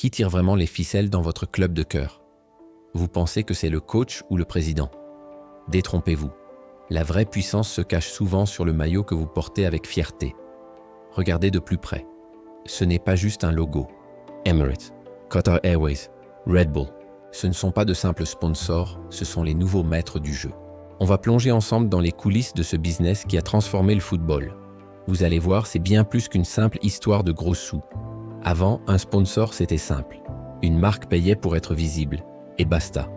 Qui tire vraiment les ficelles dans votre club de cœur? Vous pensez que c'est le coach ou le président? Détrompez-vous. La vraie puissance se cache souvent sur le maillot que vous portez avec fierté. Regardez de plus près. Ce n'est pas juste un logo. Emirates, Qatar Airways, Red Bull. Ce ne sont pas de simples sponsors, ce sont les nouveaux maîtres du jeu. On va plonger ensemble dans les coulisses de ce business qui a transformé le football. Vous allez voir, c'est bien plus qu'une simple histoire de gros sous. Avant, un sponsor, c'était simple. Une marque payait pour être visible. Et basta.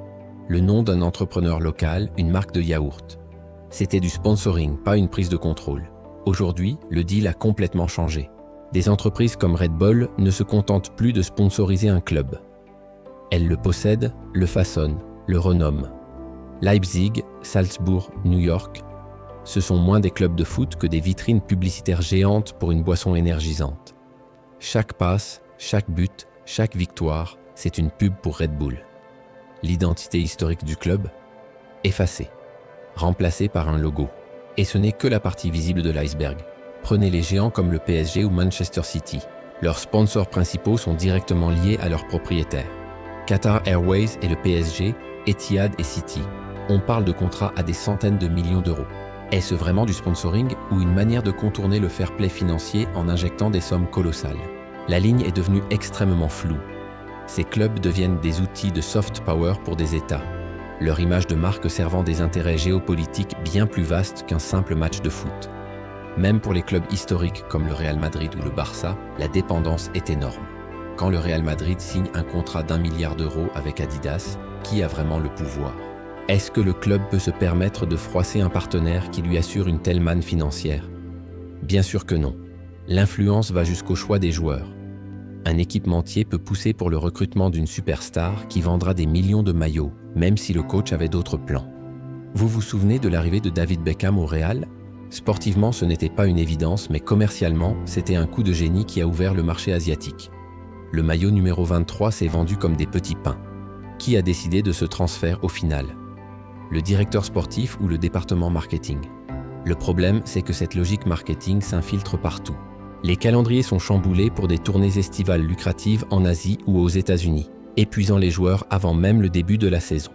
Le nom d'un entrepreneur local, une marque de yaourt. C'était du sponsoring, pas une prise de contrôle. Aujourd'hui, le deal a complètement changé. Des entreprises comme Red Bull ne se contentent plus de sponsoriser un club. Elles le possèdent, le façonnent, le renomment. Leipzig, Salzbourg, New York, ce sont moins des clubs de foot que des vitrines publicitaires géantes pour une boisson énergisante. Chaque passe, chaque but, chaque victoire, c'est une pub pour Red Bull. L'identité historique du club, effacée, remplacée par un logo. Et ce n'est que la partie visible de l'iceberg. Prenez les géants comme le PSG ou Manchester City. Leurs sponsors principaux sont directement liés à leurs propriétaires. Qatar Airways et le PSG, Etihad et City. On parle de contrats à des centaines de millions d'euros. Est-ce vraiment du sponsoring ou une manière de contourner le fair play financier en injectant des sommes colossales? La ligne est devenue extrêmement floue. Ces clubs deviennent des outils de soft power pour des États, leur image de marque servant des intérêts géopolitiques bien plus vastes qu'un simple match de foot. Même pour les clubs historiques comme le Real Madrid ou le Barça, la dépendance est énorme. Quand le Real Madrid signe un contrat d'1 milliard d'euros avec Adidas, qui a vraiment le pouvoir? Est-ce que le club peut se permettre de froisser un partenaire qui lui assure une telle manne financière? Bien sûr que non. L'influence va jusqu'au choix des joueurs. Un équipementier peut pousser pour le recrutement d'une superstar qui vendra des millions de maillots, même si le coach avait d'autres plans. Vous vous souvenez de l'arrivée de David Beckham au Real? Sportivement, ce n'était pas une évidence, mais commercialement, c'était un coup de génie qui a ouvert le marché asiatique. Le maillot numéro 23 s'est vendu comme des petits pains. Qui a décidé de ce transfert au final? Le directeur sportif ou le département marketing? Le problème, c'est que cette logique marketing s'infiltre partout. Les calendriers sont chamboulés pour des tournées estivales lucratives en Asie ou aux États-Unis, épuisant les joueurs avant même le début de la saison.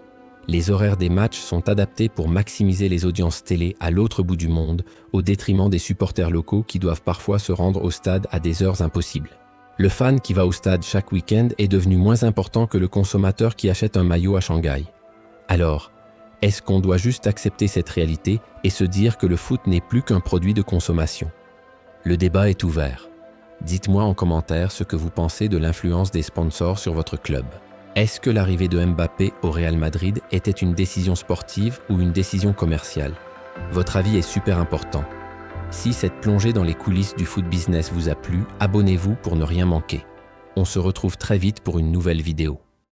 Les horaires des matchs sont adaptés pour maximiser les audiences télé à l'autre bout du monde, au détriment des supporters locaux qui doivent parfois se rendre au stade à des heures impossibles. Le fan qui va au stade chaque week-end est devenu moins important que le consommateur qui achète un maillot à Shanghai. Alors, est-ce qu'on doit juste accepter cette réalité et se dire que le foot n'est plus qu'un produit de consommation? Le débat est ouvert. Dites-moi en commentaire ce que vous pensez de l'influence des sponsors sur votre club. Est-ce que l'arrivée de Mbappé au Real Madrid était une décision sportive ou une décision commerciale? Votre avis est super important. Si cette plongée dans les coulisses du foot business vous a plu, abonnez-vous pour ne rien manquer. On se retrouve très vite pour une nouvelle vidéo.